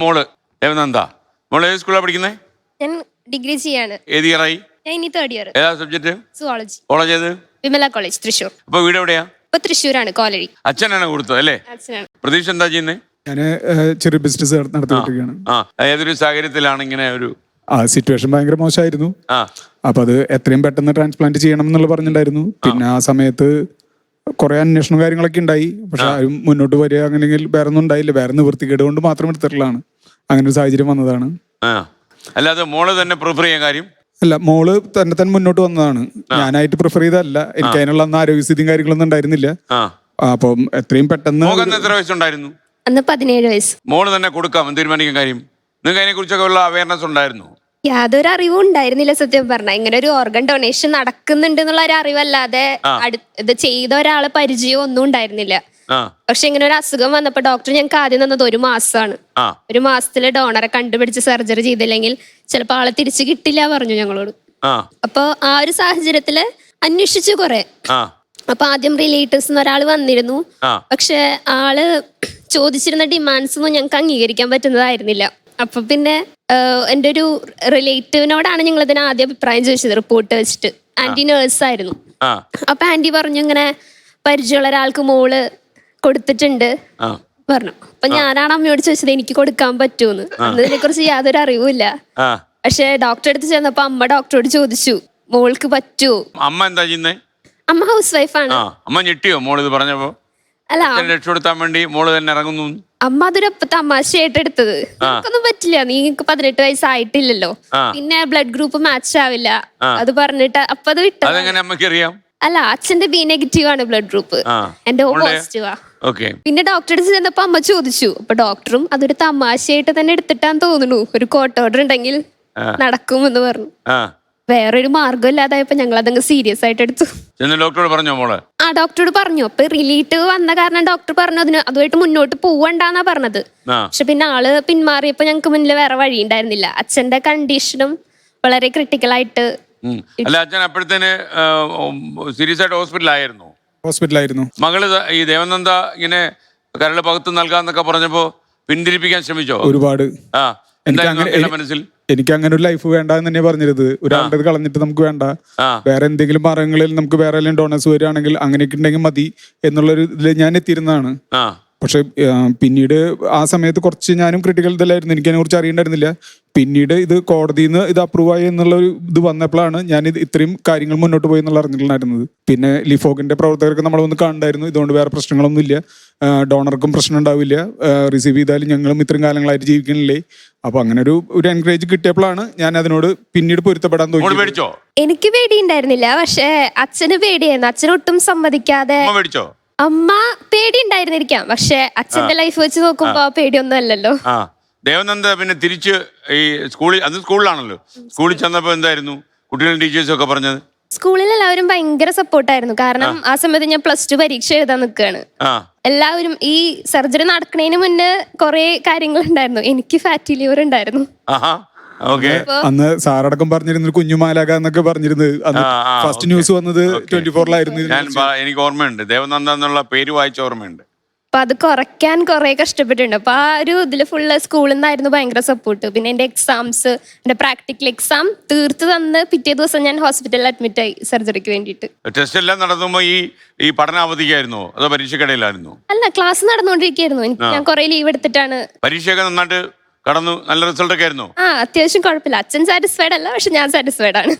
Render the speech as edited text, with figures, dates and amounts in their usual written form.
മോള് ദേവനന്ദ, മോള് ഏത് സ്കൂളാണ് പഠിക്കുന്നത്? ഞാൻ ഡിഗ്രി ചെയ്യാണ്. ഏത് ഇയറായി? ഞാൻ ഇനി തേർഡ് ഇയർ. ഏതാ സബ്ജക്ട്? സുവോളജി. കോളേജ് ഏത്? വിമല കോളേജ്, തൃശ്ശൂർ. അപ്പൊ വീട് എവിടെയാ? ഇപ്പൊ തൃശ്ശൂരാണ്, കോലഴി. അച്ഛനാണ് കൊടുത്തത് അല്ലേ? അച്ഛനാണ്. പ്രതീക്ഷ എന്താ ചെയ്യുന്നത്? ഞാന് ചെറിയ ബിസിനസ് നടത്തിക്കൊണ്ടിരിക്കുകയാണ്. ഏതൊരു സാഹചര്യത്തിലാണ് ഇങ്ങനെ ഒരു സിറ്റുവേഷൻ ഭയങ്കര മോശമായിരുന്നു. ആ അപ്പൊ അത് എത്രയും പെട്ടെന്ന് ട്രാൻസ്പ്ലാന്റ് ചെയ്യണം എന്നുള്ള പറഞ്ഞിട്ടുണ്ടായിരുന്നു. പിന്നെ ആ സമയത്ത് കുറെ അന്വേഷണം കാര്യങ്ങളൊക്കെ ഉണ്ടായി. പക്ഷെ ആരും മുന്നോട്ട് വരിക അങ്ങനെയെങ്കിൽ വേറെ ഒന്നും ഉണ്ടായില്ല. വേറെ നിവൃത്തികേട് കൊണ്ട് മാത്രം എടുത്തിട്ടുള്ളതാണ്. അങ്ങനെ ഒരു സാഹചര്യം വന്നതാണ്. അല്ലാതെ മോള് തന്നെ പ്രിഫർ ചെയ്യാൻ കാര്യം അല്ല, മോള് തന്നെ മുന്നോട്ട് വന്നതാണ്. ഞാനായിട്ട് പ്രിഫർ ചെയ്തതല്ല. എനിക്ക് അതിനുള്ള അന്ന് ആരോഗ്യസ്ഥിതിയും കാര്യങ്ങളൊന്നും ഉണ്ടായിരുന്നില്ല. അപ്പം എത്രയും പെട്ടെന്ന്. എത്ര വയസ്സുണ്ടായിരുന്നു അന്ന്? 17 വയസ്സ്. മോള് തന്നെ കൊടുക്കാം തീരുമാനിക്കാൻ കാര്യം. നിങ്ങൾക്ക് അതിനെ കുറിച്ചൊക്കെ ഉള്ള അവയർനെസ് ഉണ്ടായിരുന്നു? യാതൊരു അറിവും ഉണ്ടായിരുന്നില്ല സത്യം പറഞ്ഞ. ഇങ്ങനെ ഒരു ഓർഗൻ ഡൊണേഷൻ നടക്കുന്നുണ്ട് എന്നുള്ള ഒരു അറിവല്ലാതെ ഇത് ചെയ്ത ഒരാളെ പരിചയം ഒന്നും ഉണ്ടായിരുന്നില്ല. പക്ഷെ ഇങ്ങനെ ഒരു അസുഖം വന്നപ്പോ ഡോക്ടർ ഞങ്ങൾക്ക് ആദ്യം തന്നത് 1 മാസമാണ്. 1 മാസത്തില് ഡോണറെ കണ്ടുപിടിച്ച് സർജറി ചെയ്തില്ലെങ്കിൽ ചിലപ്പോ ആളെ തിരിച്ചു കിട്ടില്ല പറഞ്ഞു ഞങ്ങളോട്. അപ്പൊ ആ ഒരു സാഹചര്യത്തില് അന്വേഷിച്ചു കുറെ. അപ്പൊ ആദ്യം റിലേറ്റീവ്സ് ഒരാൾ വന്നിരുന്നു. പക്ഷെ ആള് ചോദിച്ചിരുന്ന ഡിമാൻഡ്സ് ഒന്നും ഞങ്ങൾക്ക് അംഗീകരിക്കാൻ പറ്റുന്നതായിരുന്നില്ല. അപ്പൊ പിന്നെ എൻ്റെ ഒരു റിലേറ്റീവിനോടാണ് ഞങ്ങൾ ഇതിന് ആദ്യം അഭിപ്രായം ചോദിച്ചത്, റിപ്പോർട്ട് വെച്ചിട്ട്. ആന്റി നേഴ്സ് ആയിരുന്നു. അപ്പൊ ആന്റി പറഞ്ഞു ഇങ്ങനെ പരിചയമുള്ള ഒരാൾക്ക് മോള് കൊടുത്തിട്ടുണ്ട് പറഞ്ഞു. അപ്പൊ ഞാനാണ് അമ്മയോട് ചോദിച്ചത് എനിക്ക് കൊടുക്കാൻ പറ്റൂന്ന്. അതിനെ കുറിച്ച് യാതൊരു അറിവുമില്ല. പക്ഷെ ഡോക്ടറെ അടുത്ത് ചെന്നപ്പോ അമ്മ ഡോക്ടറോട് ചോദിച്ചു മോൾക്ക് പറ്റുമോ. അമ്മ എന്താ ചെയ്യുന്നേ? അമ്മ ഹൗസ് വൈഫാണ്. അമ്മ ഞെട്ടിയോ മോള് ഇത് പറഞ്ഞപ്പോ? അല്ല, രക്ഷപ്പെടുത്താൻ വേണ്ടി മോള് തന്നെ ഇറങ്ങുന്നു. അമ്മ അതൊരു തമാശയായിട്ട് എടുത്തത്. നിനക്കൊന്നും പറ്റില്ല, നീക്ക് 18 വയസ്സായിട്ടില്ലല്ലോ, പിന്നെ ബ്ലഡ് ഗ്രൂപ്പ് മാച്ച് ആവില്ല അത് പറഞ്ഞിട്ട് അപ്പൊ അത് വിട്ടു. അമ്മക്കറിയാം. അല്ല, അച്ഛന്റെ ബി നെഗറ്റീവ് ആണ് ബ്ലഡ് ഗ്രൂപ്പ്, എന്റെ ഓ പോസിറ്റീവാ. പിന്നെ ഡോക്ടറെ അടുത്ത് ചെന്നപ്പോ അമ്മ ചോദിച്ചു. അപ്പൊ ഡോക്ടറും അതൊരു തമാശയായിട്ട് തന്നെ എടുത്തിട്ടാന്ന് തോന്നുന്നു. ഒരു കോർട്ട് ഓർഡർ ഉണ്ടെങ്കിൽ നടക്കും എന്ന് പറഞ്ഞു. വേറൊരു മാർഗം ഇല്ലാതായപ്പോ ഞങ്ങൾ അതങ്ങ് സീരിയസ് ആയിട്ട് എടുത്തു. ഡോക്ടറോട് പറഞ്ഞോ മോളെ? ഡോക്ടറോട് പറഞ്ഞു. അപ്പൊ റിലേറ്റീവ് വന്ന കാരണം ഡോക്ടർ പറഞ്ഞു അതുമായിട്ട് മുന്നോട്ട് പോവണ്ടെന്നാ പറഞ്ഞത്. പക്ഷെ പിന്നെ ആള് പിന്മാറിയപ്പോ ഞങ്ങൾക്ക് മുന്നിൽ വേറെ വഴി ഉണ്ടായിരുന്നില്ല. അച്ഛന്റെ കണ്ടീഷനും വളരെ ക്രിട്ടിക്കൽ ആയിട്ട്. അച്ഛൻ അപ്പോഴത്തേന് സീരിയസ് ആയിട്ട് ഹോസ്പിറ്റലായിരുന്നു. മകള് ഈ ദേവനന്ദ ഇങ്ങനെ കരള് പകുത്ത് നൽകാന്നൊക്കെ പറഞ്ഞപ്പോ പിന്തിരിപ്പിക്കാൻ ശ്രമിച്ചോ? ഒരുപാട്. മനസ്സിൽ എനിക്ക് അങ്ങനെ ഒരു ലൈഫ് വേണ്ട എന്ന് തന്നെ പറഞ്ഞിരുന്നത്. ഒരാളുടെ കളഞ്ഞിട്ട് നമുക്ക് വേണ്ട, വേറെ എന്തെങ്കിലും മാർഗങ്ങളിൽ നമുക്ക് വേറെ എല്ലാം ഡോണേഴ്സ് വരികയാണെങ്കിൽ അങ്ങനെയൊക്കെ ഉണ്ടെങ്കിൽ മതി എന്നുള്ളൊരു ഇതിൽ ഞാൻ എത്തിയിരുന്നതാണ്. പക്ഷെ പിന്നീട് ആ സമയത്ത് കുറച്ച് ഞാനും ക്രിട്ടിക്കൽ ഇതല്ലായിരുന്നു. എനിക്ക് അതിനെ കുറിച്ച് അറിയണ്ടായിരുന്നില്ല. പിന്നീട് ഇത് കോടതിയിൽ നിന്ന് ഇത് അപ്രൂവ് ആയി എന്നുള്ളൊരു ഇത് വന്നപ്പോഴാണ് ഞാൻ ഇത് ഇത്രയും കാര്യങ്ങൾ മുന്നോട്ട് പോയി എന്നുള്ള അറിഞ്ഞിട്ടുണ്ടായിരുന്നത്. പിന്നെ ലിഫോക്കിന്റെ പ്രവർത്തകർക്ക് നമ്മൾ വന്ന് കാണണ്ടായിരുന്നു. ഇതുകൊണ്ട് വേറെ പ്രശ്നങ്ങളൊന്നുമില്ല, ഡോണർക്കും പ്രശ്നം ഉണ്ടാവില്ല, റിസീവ് ചെയ്താലും ഞങ്ങളും ഇത്രയും കാലങ്ങളായിട്ട് ജീവിക്കണില്ലേ. അപ്പൊ അങ്ങനെ ഒരു എൻകറേജ് കിട്ടിയപ്പോഴാണ് ഞാൻ അതിനോട് പിന്നീട് പൊരുത്തപ്പെടാൻ തോന്നി. എനിക്ക് പേടിയുണ്ടായിരുന്നില്ല, പക്ഷെ അച്ഛന് പേടിയായിരുന്നു. അച്ഛനൊട്ടും സമ്മതിക്കാതെ. അമ്മ പേടി ഉണ്ടായിരുന്നിരിക്കാം, പക്ഷെ അച്ഛന്റെ ലൈഫ് വെച്ച് നോക്കുമ്പോ പേടിയൊന്നും അല്ലല്ലോ. ദേവനന്ദ പിന്നെ തിരിച്ച് ഈ സ്കൂളിലാണല്ലോ, സ്കൂളിൽ ചെന്നപ്പോ എന്തായിരുന്നു കുട്ടികളും ടീച്ചേഴ്സും ഒക്കെ പറഞ്ഞത്? സ്കൂളിൽ എല്ലാവരും ഭയങ്കര സപ്പോർട്ടായിരുന്നു. കാരണം ആ സമയത്ത് ഞാൻ +2 പരീക്ഷ എഴുതാൻ നിൽക്കുകയാണ്. എല്ലാവരും ഈ സർജറി നടക്കുന്നതിന് മുന്നേ കുറെ കാര്യങ്ങൾ ഉണ്ടായിരുന്നു. എനിക്ക് ഫാറ്റി ലിവർ ഉണ്ടായിരുന്നു. അന്ന് സാറടക്കം പറഞ്ഞിരുന്നു കുഞ്ഞുമാലാക എന്നൊക്കെ പറഞ്ഞിരുന്നത്. ഫസ്റ്റ് ന്യൂസ് വന്നത് 24-ലായിരുന്നു. എനിക്ക് ഓർമ്മയുണ്ട്, ദേവനന്ദ എന്നുള്ള പേര് വായിച്ച ഓർമ്മയുണ്ട്. അപ്പൊ അത് കുറയ്ക്കാൻ കുറെ കഷ്ടപ്പെട്ടിട്ടുണ്ട്. അപ്പൊ ആ ഒരു ഇതില് ഫുള്ള് സ്കൂളിൽ നിന്നായിരുന്നു ഭയങ്കര സപ്പോർട്ട്. പിന്നെ എന്റെ എക്സാംസ്, എന്റെ പ്രാക്ടിക്കൽ എക്സാം തീർത്ത് തന്ന് പിറ്റേ ദിവസം ഞാൻ ഹോസ്പിറ്റലിൽ അഡ്മിറ്റ് ആയി സർജറിക്ക് വേണ്ടിയിട്ട്. ടെസ്റ്റ് എല്ലാം നടത്തുമ്പോ ഈ പഠനാവധിക്കായിരുന്നോ അതോ പരീക്ഷക്കിടയിലായിരുന്നോ? അല്ല, ക്ലാസ് നടന്നുകൊണ്ടിരിക്കുകയായിരുന്നു. ഞാൻ കുറെ ലീവ് എടുത്തിട്ടാണ്. പരീക്ഷയൊക്കെ നന്നായിട്ട് കടന്നു? നല്ല റിസൾട്ട് ഒക്കെ ആയിരുന്നു? അത്യാവശ്യം കുഴപ്പമില്ല. അച്ഛൻ സാറ്റിസ്ഫൈഡ് അല്ല, പക്ഷെ ഞാൻ സാറ്റിസ്ഫൈഡ് ആണ്.